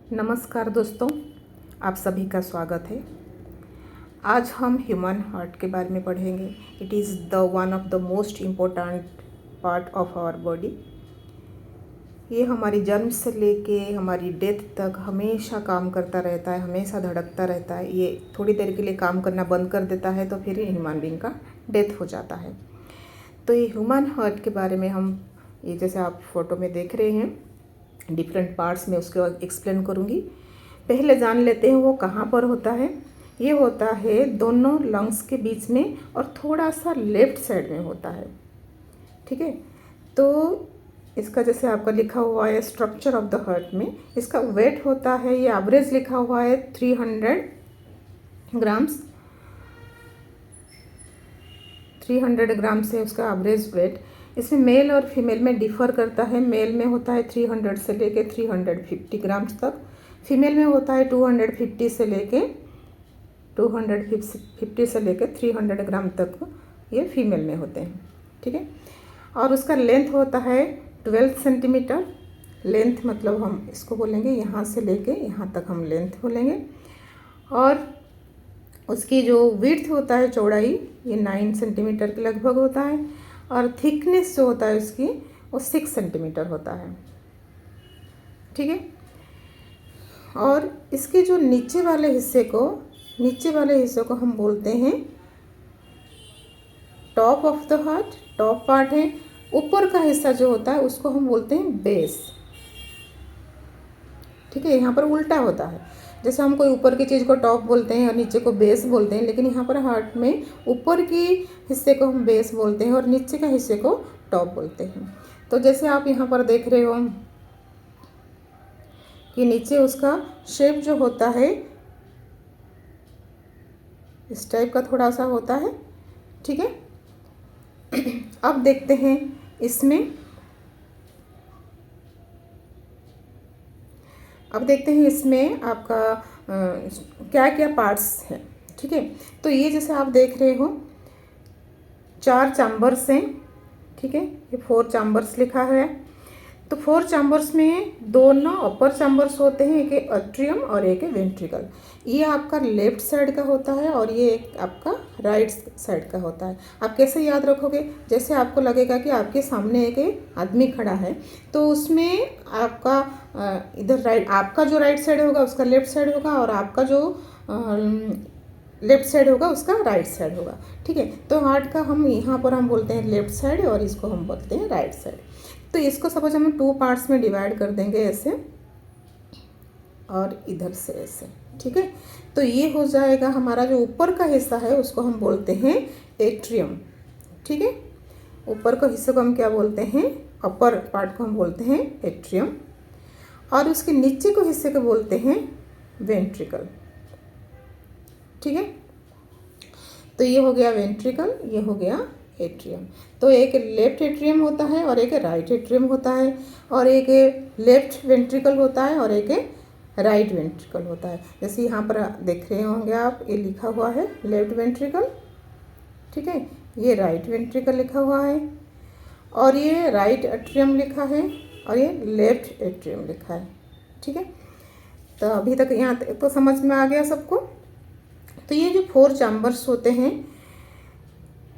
नमस्कार दोस्तों, आप सभी का स्वागत है। आज हम ह्यूमन हार्ट के बारे में पढ़ेंगे। It is the one of the most important part of our body. ये हमारी जन्म से लेके हमारी डेथ तक हमेशा काम करता रहता है, हमेशा धड़कता रहता है। ये थोड़ी देर के लिए काम करना बंद कर देता है तो फिर ह्यूमन बीइंग का डेथ हो जाता है। तो ये ह्यूमन हार्ट के बारे में हम ये जैसे आप फोटो में देख रहे हैं, डिफरेंट पार्ट्स में उसके बाद एक्सप्लेन करूँगी। पहले जान लेते हैं वो कहाँ पर होता है। ये होता है दोनों लंग्स के बीच में और थोड़ा सा लेफ्ट साइड में होता है। ठीक है, तो इसका जैसे आपका लिखा हुआ है स्ट्रक्चर ऑफ द हार्ट में, इसका वेट होता है, ये एवरेज लिखा हुआ है 300 ग्राम्स। 300 ग्राम से उसका एवरेज वेट। इसमें मेल और फीमेल में डिफ़र करता है। मेल में होता है 300 से लेके 350 ग्राम्स तक, फीमेल में होता है 250 से लेके 300 ग्राम तक ये फीमेल में होते हैं। ठीक है, और उसका लेंथ होता है 12 सेंटीमीटर। लेंथ मतलब हम इसको बोलेंगे यहाँ से लेके यहाँ तक हम लेंथ बोलेंगे। और उसकी जो विड्थ होता है, चौड़ाई, ये 9 सेंटीमीटर के लगभग होता है। और थिकनेस जो होता है उसकी वो 6 सेंटीमीटर होता है। ठीक है, और इसके जो नीचे वाले हिस्से को हम बोलते हैं top of the heart. Top part है। ऊपर का हिस्सा जो होता है उसको हम बोलते हैं बेस। ठीक है, यहाँ पर उल्टा होता है। जैसे हम कोई ऊपर की चीज़ को टॉप बोलते हैं और नीचे को बेस बोलते हैं, लेकिन यहाँ पर हार्ट में ऊपर की हिस्से को हम बेस बोलते हैं और नीचे का हिस्से को टॉप बोलते हैं। तो जैसे आप यहाँ पर देख रहे हो कि नीचे उसका शेप जो होता है इस टाइप का थोड़ा सा होता है। ठीक है, अब देखते हैं इसमें आपका क्या क्या पार्ट्स हैं। ठीक है, तो ये जैसे आप देख रहे हो 4 चैम्बर्स हैं। ठीक है, ये 4 चैम्बर्स लिखा है। तो 4 चैम्बर्स में दोनों अपर चैम्बर्स होते हैं, एक है एट्रियम और एक है वेंट्रिकल। ये आपका लेफ्ट साइड का होता है और ये एक आपका राइट साइड का होता है। आप कैसे याद रखोगे? जैसे आपको लगेगा कि आपके सामने एक आदमी खड़ा है, तो उसमें आपका इधर राइट, आपका जो राइट साइड होगा उसका लेफ्ट साइड होगा और आपका जो लेफ्ट साइड होगा उसका राइट साइड होगा। ठीक है, तो हार्ट का हम यहाँ पर हम बोलते हैं लेफ्ट साइड और इसको हम बोलते हैं राइट साइड। तो इसको सपोज हम 2 पार्ट्स में डिवाइड कर देंगे ऐसे और इधर से ऐसे। ठीक है, तो ये हो जाएगा हमारा जो ऊपर का हिस्सा है उसको हम बोलते हैं एट्रियम। ठीक है, ऊपर के हिस्से को हम क्या बोलते हैं? अपर पार्ट को हम बोलते हैं एट्रियम और उसके नीचे के हिस्से को बोलते हैं वेंट्रिकल। ठीक है, तो ये हो गया वेंट्रिकल, ये हो गया एट्रियम। तो एक लेफ्ट एट्रियम होता है और एक राइट एट्रियम होता है, और एक लेफ्ट वेंट्रिकल होता है और एक राइट वेंट्रिकल होता है। जैसे यहाँ पर देख रहे होंगे आप, ये लिखा हुआ है लेफ्ट वेंट्रिकल। ठीक है, ये राइट वेंट्रिकल लिखा हुआ है और ये राइट एट्रियम लिखा है और ये लेफ्ट एट्रियम लिखा है। ठीक है, तो अभी तक यहाँ तक तो समझ में आ गया सबको। तो ये जो 4 चैम्बर्स होते हैं,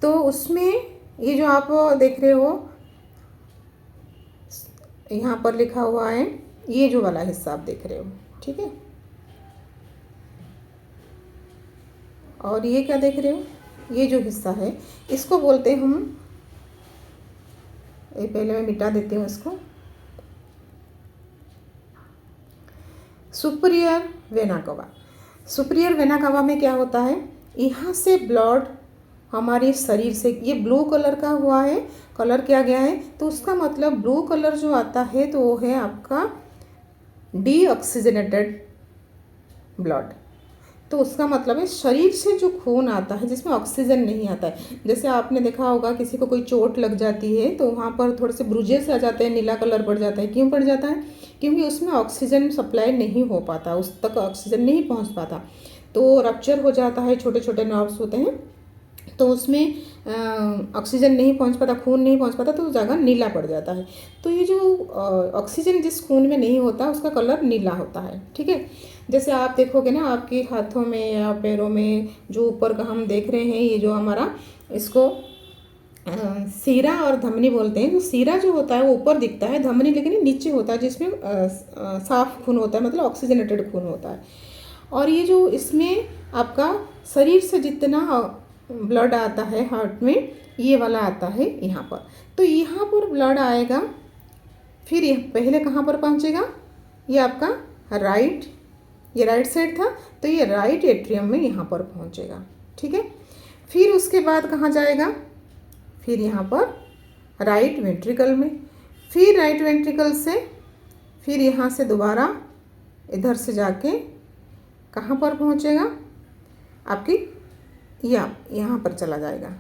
तो उसमें ये जो आप देख रहे हो यहाँ पर लिखा हुआ है, ये जो वाला हिस्सा आप देख रहे हो। ठीक है, और ये क्या देख रहे हो? ये जो हिस्सा है इसको बोलते हैं हम, ये पहले मैं मिटा देती हूँ इसको, सुपीरियर वेना कवा। सुपीरियर वेना कवा में क्या होता है? यहाँ से ब्लड हमारे शरीर से, ये ब्लू कलर का हुआ है, कलर किया गया है, तो उसका मतलब ब्लू कलर जो आता है तो वो है आपका डीऑक्सीजनेटेड ब्लड। तो उसका मतलब है शरीर से जो खून आता है जिसमें ऑक्सीजन नहीं आता है। जैसे आपने देखा होगा किसी को कोई चोट लग जाती है तो वहाँ पर थोड़े से ब्रूजेस आ जाते हैं, नीला कलर पड़ जाता है। क्यों पड़ जाता है? क्योंकि उसमें ऑक्सीजन सप्लाई नहीं हो पाता, उस तक ऑक्सीजन नहीं पहुँच पाता, तो रप्चर हो जाता है, छोटे छोटे नर्व्स होते हैं तो उसमें ऑक्सीजन नहीं पहुंच पाता, खून नहीं पहुंच पाता, तो उस जगह नीला पड़ जाता है। तो ये जो ऑक्सीजन जिस खून में नहीं होता उसका कलर नीला होता है। ठीक है, जैसे आप देखोगे ना आपके हाथों में या पैरों में जो ऊपर का हम देख रहे हैं, ये जो हमारा इसको सीरा और धमनी बोलते हैं। जो सीरा जो होता है वो ऊपर दिखता है, धमनी लेकिन ये नीचे होता है, जिसमें साफ खून होता है, मतलब ऑक्सीजनेटेड खून होता है। और ये जो इसमें आपका शरीर से जितना ब्लड आता है हार्ट में, ये वाला आता है यहाँ पर। तो यहाँ पर ब्लड आएगा, फिर ये पहले कहाँ पर पहुँचेगा, ये आपका राइट, ये राइट साइड था, तो ये राइट एट्रियम में यहाँ पर पहुँचेगा। ठीक है, फिर उसके बाद कहाँ जाएगा, फिर यहाँ पर राइट वेंट्रिकल में, फिर राइट वेंट्रिकल से फिर यहाँ से दोबारा इधर से जाके कहाँ पर पहुँचेगा, आपकी यहाँ पर चला जाएगा।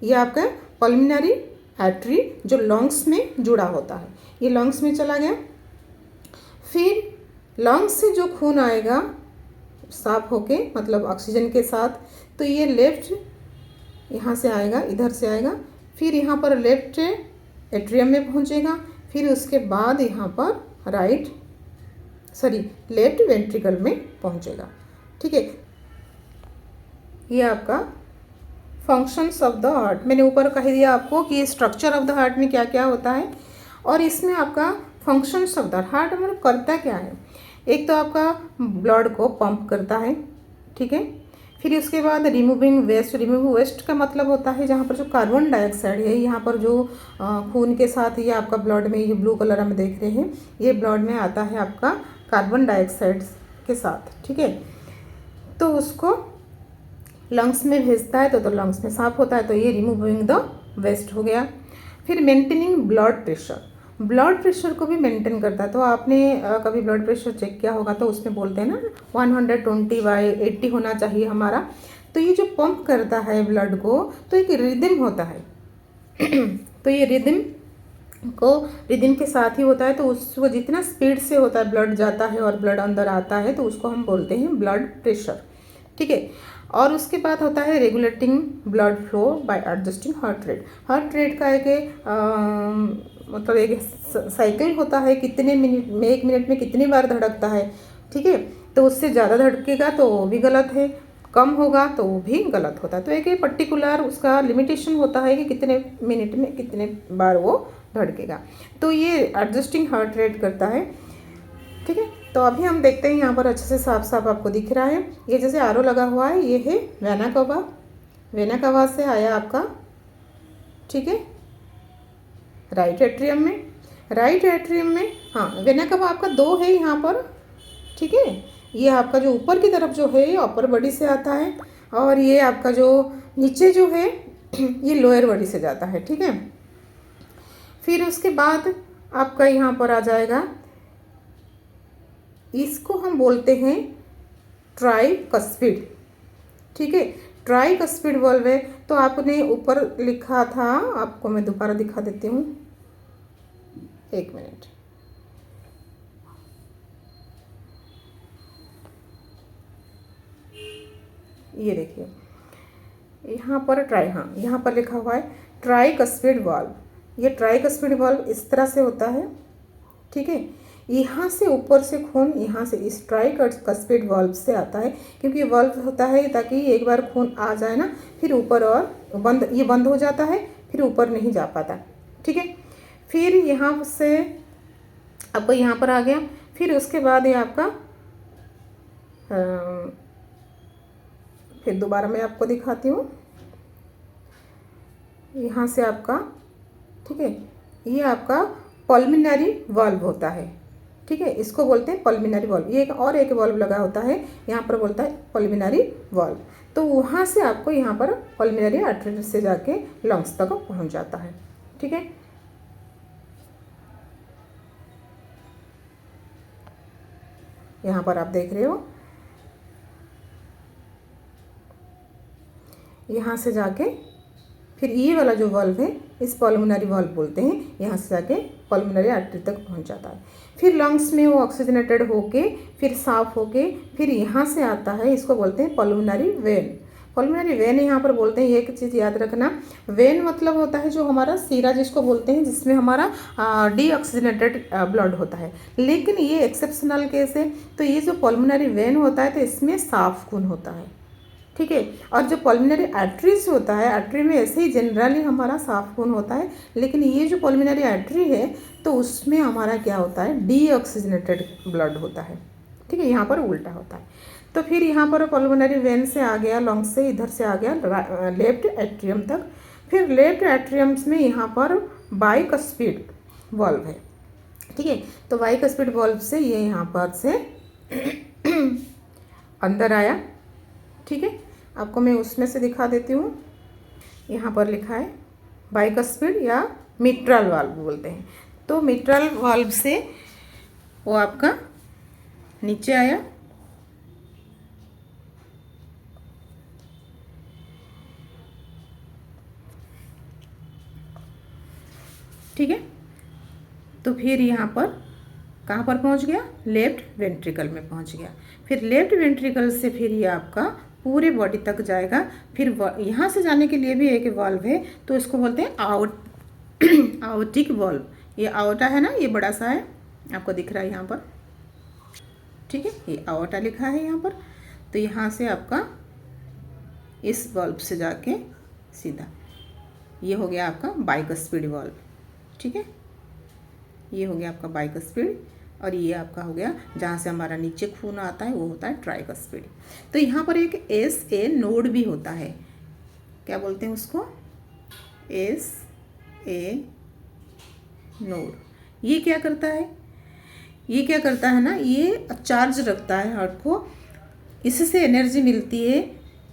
ये आपका पल्मिनरी आर्टरी जो लंग्स में जुड़ा होता है, ये लंग्स में चला गया। फिर लंग्स से जो खून आएगा साफ होके, मतलब ऑक्सीजन के साथ, तो ये लेफ्ट यहाँ से आएगा, इधर से आएगा, फिर यहाँ पर लेफ्ट एट्रियम में पहुँचेगा, फिर उसके बाद यहाँ पर लेफ्ट वेंट्रिकल में पहुँचेगा। ठीक है, ये आपका फंक्शंस ऑफ द हार्ट, मैंने ऊपर कह दिया आपको कि स्ट्रक्चर ऑफ द हार्ट में क्या क्या होता है, और इसमें आपका फंक्शंस ऑफ द हार्ट मतलब करता क्या है। एक तो आपका ब्लड को पंप करता है, ठीक है, फिर उसके बाद रिमूविंग वेस्ट का मतलब होता है जहाँ पर जो कार्बन डाइऑक्साइड है, यहाँ पर जो खून के साथ ये आपका ब्लड में, ये ब्लू कलर हम देख रहे हैं, ये ब्लड में आता है आपका कार्बन डाइऑक्साइड के साथ। ठीक है, तो उसको लंग्स में भेजता है, तो लंग्स में साफ होता है, तो ये रिमूविंग द वेस्ट हो गया। फिर मेंटेनिंग ब्लड प्रेशर को भी मेंटेन करता है। तो आपने कभी ब्लड प्रेशर चेक किया होगा, तो उसमें बोलते हैं ना 120/80 होना चाहिए हमारा। तो ये जो पंप करता है ब्लड को, तो एक रिदम होता है तो ये रिदम के साथ ही होता है, तो उसको जितना स्पीड से होता है ब्लड जाता है और ब्लड अंदर आता है, तो उसको हम बोलते हैं ब्लड प्रेशर। ठीक है, और उसके बाद होता है regulating blood flow bye adjusting heart rate का मतलब एक साइकिल होता है, कितने मिनट में, 1 मिनट में कितनी बार धड़कता है। ठीक है, तो उससे ज़्यादा धड़केगा तो वो भी गलत है, कम होगा तो वो भी गलत होता है। तो एक पर्टिकुलर उसका लिमिटेशन होता है कि कितने मिनट में कितने बार वो धड़केगा, तो ये एडजस्टिंग हार्ट रेट करता है। ठीक है, तो अभी हम देखते हैं यहाँ पर अच्छे से साफ साफ आपको दिख रहा है। ये जैसे आरो लगा हुआ है, ये है वेना कवा से आया आपका, ठीक है, राइट एट्रियम में। हाँ, वेना कवा आपका 2 है यहाँ पर। ठीक है, ये आपका जो ऊपर की तरफ जो है ये अपर बॉडी से आता है, और ये आपका जो नीचे जो है ये लोअर बॉडी से जाता है। ठीक है, फिर उसके बाद आपका यहाँ पर आ जाएगा, इसको हम बोलते हैं ट्राइकस्पिड। ठीक है, ट्राइकस्पिड वाल्व है। तो आपने ऊपर लिखा था, आपको मैं दोबारा दिखा देती हूँ, 1 मिनट। ये देखिए यहाँ पर यहाँ पर लिखा हुआ है ट्राइकस्पिड वाल्व। ये ट्राइकस्पिड वाल्व इस तरह से होता है। ठीक है, यहाँ से ऊपर से खून यहाँ से इस ट्राइकस्पिड वाल्व से आता है, क्योंकि वाल्व होता है ताकि एक बार खून आ जाए ना, फिर ऊपर और ये बंद हो जाता है, फिर ऊपर नहीं जा पाता। ठीक है, फिर यहाँ से आपको यहाँ पर आ गया, फिर उसके बाद ये आपका फिर दोबारा मैं आपको दिखाती हूँ, यहाँ से आपका, ठीक है, ये आपका पल्मिनरी वाल्व होता है। ठीक है, इसको बोलते हैं पल्मिनरी वाल्व। ये एक वाल्व लगा होता है, यहाँ पर बोलता है पल्मिनरी वाल्व। तो वहाँ से आपको यहाँ पर पल्मिनरी आर्टरी से जाके लंग्स तक पहुँच जाता है। ठीक है, यहाँ पर आप देख रहे हो, यहाँ से जाके फिर ये वाला जो वाल्व है इस पल्मिनरी वाल्व बोलते हैं, यहाँ से जाके पल्मिनरी आर्टरी तक पहुँच जाता है। फिर लंग्स में वो ऑक्सीजनेटेड होके फिर साफ होके फिर यहाँ से आता है, इसको बोलते हैं पल्मिनरी वेन। पल्मोनरी वेन यहाँ पर बोलते हैं, ये एक चीज़ याद रखना, वेन मतलब होता है जो हमारा सीरा जिसको बोलते हैं, जिसमें हमारा डीऑक्सीजनेटेड ब्लड होता है। लेकिन ये एक्सेप्शनल केस है, तो ये जो पल्मोनरी वेन होता है तो इसमें साफ खून होता है, ठीक है। और जो पल्मोनरी आर्टरीज होता है, आर्टरी में ऐसे ही जनरली हमारा साफ खून होता है, लेकिन ये जो पल्मोनरी आर्टरी है तो उसमें हमारा क्या होता है, डीऑक्सीजनेटेड ब्लड होता है, ठीक है। यहाँ पर उल्टा होता है। तो फिर यहाँ पर पल्मोनरी वेन से आ गया, लंग्स से इधर से आ गया लेफ्ट एट्रियम तक। फिर लेफ्ट एट्रियम्स में यहाँ पर बाइकस्पिड वॉल्व है, ठीक है। तो बाइकस्पिड वॉल्व से ये यहाँ पर से अंदर आया, ठीक है। आपको मैं उसमें से दिखा देती हूँ। यहाँ पर लिखा है बाइकस्पिड या मिट्रल वाल्व बोलते हैं। तो मिट्रल वाल्व से वो आपका नीचे आया, ठीक है। तो फिर यहाँ पर कहाँ पर पहुँच गया, लेफ्ट वेंट्रिकल में पहुँच गया। फिर लेफ्ट वेंट्रिकल से फिर ये आपका पूरे बॉडी तक जाएगा। फिर यहाँ से जाने के लिए भी एक वाल्व है, तो इसको बोलते हैं आउटिक वाल्व। ये आउटा है ना, ये बड़ा सा है, आपको दिख रहा है यहाँ पर, ठीक है। ये आउटा लिखा है यहाँ पर। तो यहाँ से आपका इस वाल्व से जाके सीधा ये हो गया आपका बाइकस्पिड वाल्व, ठीक है। ये हो गया आपका बाइकस्पिड, और ये आपका हो गया जहाँ से हमारा नीचे खून आता है वो होता है ट्राइकस्पिड। तो यहाँ पर एक SA नोड भी होता है, क्या बोलते हैं उसको, SA नोड। ये क्या करता है, ये क्या करता है ना, ये चार्ज रखता है हार्ट को, इससे एनर्जी मिलती है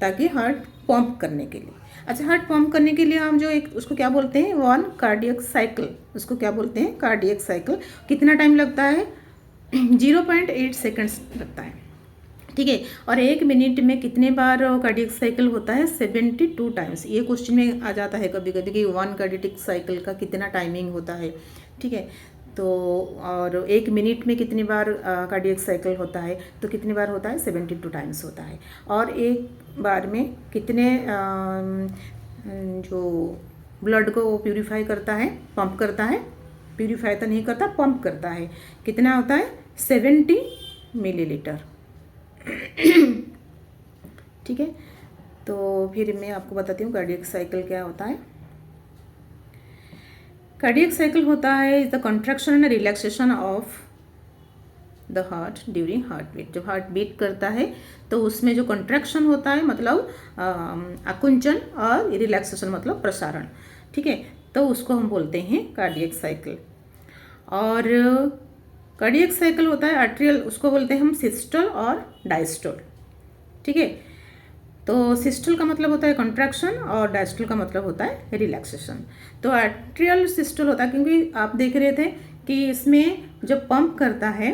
ताकि हार्ट पंप करने के लिए। अच्छा, हार्ट पंप करने के लिए हम जो एक उसको क्या बोलते हैं, 1 कार्डियक साइकिल, उसको क्या बोलते हैं, कार्डियक साइकिल। कितना टाइम लगता है, 0.8 सेकेंड्स लगता है, ठीक है। और 1 मिनट में कितने बार कार्डियक साइकिल होता है, 72 टाइम्स। ये क्वेश्चन में आ जाता है कभी कभी कि 1 कार्डियक साइकिल का कितना टाइमिंग होता है, ठीक है। तो और 1 मिनट में कितनी बार कार्डियक साइकिल होता है, तो कितनी बार होता है, 72 टाइम्स होता है। और एक बार में कितने जो ब्लड को प्यूरिफाई करता है, पंप करता है, प्यूरिफाई तो नहीं करता, पंप करता है, कितना होता है, 70 मिलीलीटर, ठीक है। तो फिर मैं आपको बताती हूँ कार्डियक साइकिल क्या होता है। कार्डियक साइकिल होता है is the contraction and relaxation of the heart during heart beat. जब हार्ट बीट करता है तो उसमें जो कंट्रैक्शन होता है मतलब आकुंचन, और रिलैक्सेशन मतलब प्रसारण, ठीक है। तो उसको हम बोलते हैं कार्डियक साइकिल। और कार्डियक साइकिल होता है आर्ट्रियल, उसको बोलते हैं हम सिस्टोल और डायस्टोल, ठीक है। तो सिस्टोल का मतलब होता है कंट्रैक्शन और डायस्टोल का मतलब होता है रिलैक्सेशन। तो आर्ट्रियल सिस्टोल होता है क्योंकि आप देख रहे थे कि इसमें जब पंप करता है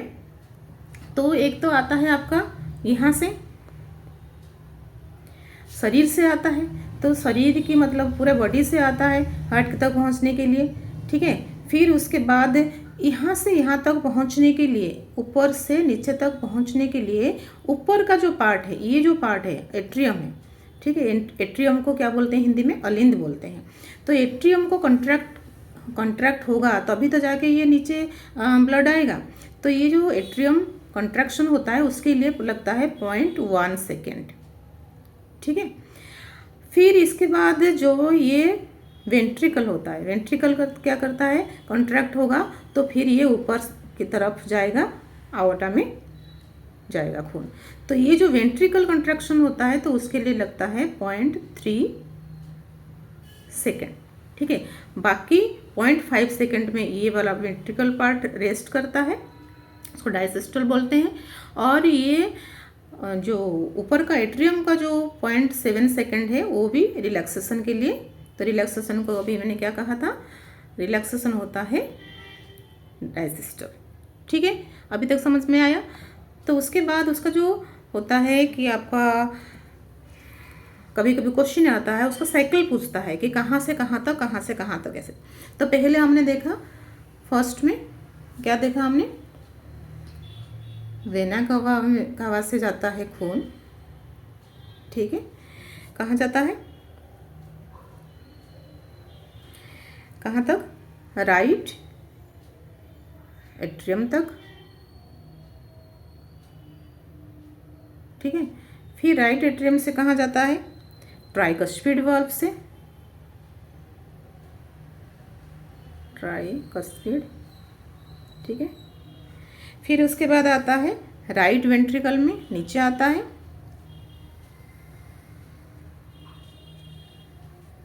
तो एक तो आता है आपका यहाँ से, शरीर से आता है, तो शरीर की मतलब पूरे बॉडी से आता है हार्ट तक पहुँचने के लिए, ठीक है। फिर उसके बाद यहाँ से यहाँ तक पहुँचने के लिए, ऊपर से नीचे तक पहुँचने के लिए ऊपर का जो पार्ट है, ये जो पार्ट है एट्रियम है, ठीक है। एट्रियम को क्या बोलते हैं हिंदी में, अलिंद बोलते हैं। तो एट्रियम को कंट्रैक्ट होगा तभी तो जाके ये नीचे ब्लड आएगा। तो ये जो एट्रियम कंट्रैक्शन होता है उसके लिए लगता है 0.1 सेकेंड, ठीक है। फिर इसके बाद जो ये वेंट्रिकल होता है, वेंट्रिकल क्या करता है, कॉन्ट्रैक्ट होगा तो फिर ये ऊपर की तरफ जाएगा, आवर्टा में जाएगा खून। तो ये जो वेंट्रिकल कॉन्ट्रैक्शन होता है तो उसके लिए लगता है 0.3 सेकेंड, ठीक है। बाकी 0.5 सेकेंड में ये वाला वेंट्रिकल पार्ट रेस्ट करता है, उसको डायसिस्टोल बोलते हैं। और ये जो ऊपर का एट्रियम का जो 0.7 सेकेंड है वो भी रिलैक्सेशन के लिए। तो रिलैक्सेशन को अभी मैंने क्या कहा था, रिलैक्सेशन होता है डायसिस्टोल, ठीक है। अभी तक समझ में आया। तो उसके बाद उसका जो होता है कि आपका कभी कभी क्वेश्चन आता है, उसका साइकिल पूछता है कि कहाँ से कहाँ तक, कहाँ से कहाँ तक ऐसे। तो पहले हमने देखा, फर्स्ट में क्या देखा हमने, वेना कवा से जाता है खून, ठीक है। कहाँ जाता है, कहाँ तक, राइट एट्रियम तक। ठीक है, फिर राइट एट्रियम से कहाँ जाता है, ट्राइकस्पिड वाल्व से, ट्राइकस्पिड। ठीक है, फिर उसके बाद आता है राइट वेंट्रिकल में, नीचे आता है।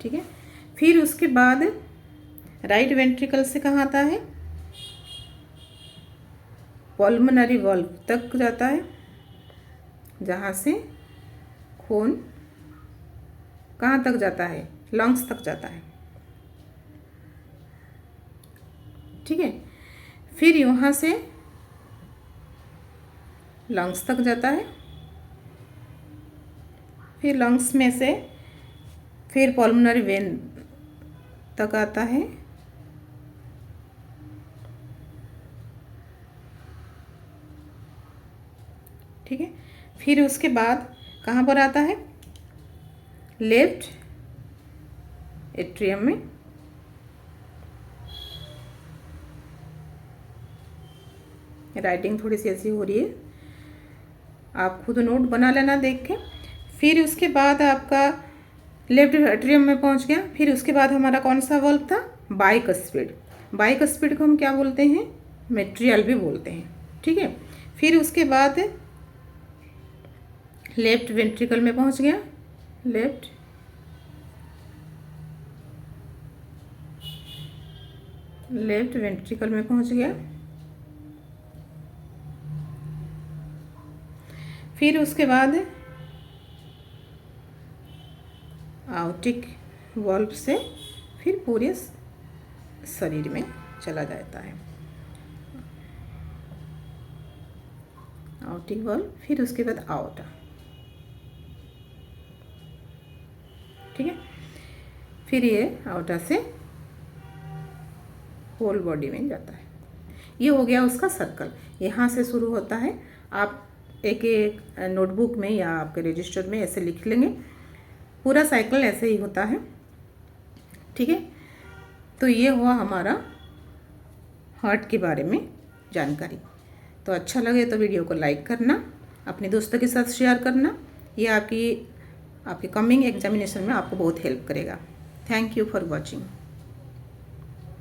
ठीक है, फिर उसके बाद राइट वेंट्रिकल से कहाँ आता है, पल्मोनरी वाल्व तक जाता है, जहाँ से खून कहाँ तक जाता है, लंग्स तक जाता है। ठीक है, फिर यहाँ से लंग्स तक जाता है, फिर लंग्स में से फिर पल्मोनरी वेन तक आता है। ठीक है, फिर उसके बाद कहाँ पर आता है, लेफ्ट एट्रियम में। राइटिंग थोड़ी सी ऐसी हो रही है, आप खुद नोट बना लेना देख के। फिर उसके बाद आपका लेफ्ट एट्रियम में पहुंच गया। फिर उसके बाद हमारा कौन सा वाल्व था, बाइकस्पिड। बाइकस्पिड को हम क्या बोलते हैं, मेट्रियल भी बोलते हैं। ठीक है, फिर उसके बाद लेफ्ट वेंट्रिकल में पहुंच गया, लेफ्ट वेंट्रिकल में पहुंच गया। फिर उसके बाद आउटिक वाल्व से फिर पूरे शरीर में चला जाता है, आउटिक वाल्व। फिर उसके बाद आउटा। ठीक है, फिर ये आउटा से होल बॉडी में जाता है। ये हो गया उसका सर्कल, यहाँ से शुरू होता है। आप एक एक नोटबुक में या आपके रजिस्टर में ऐसे लिख लेंगे, पूरा साइकिल ऐसे ही होता है। ठीक है, तो ये हुआ हमारा हार्ट के बारे में जानकारी। तो अच्छा लगे तो वीडियो को लाइक करना, अपने दोस्तों के साथ शेयर करना। ये आपकी कमिंग एग्जामिनेशन में आपको बहुत हेल्प करेगा। Thank you for watching.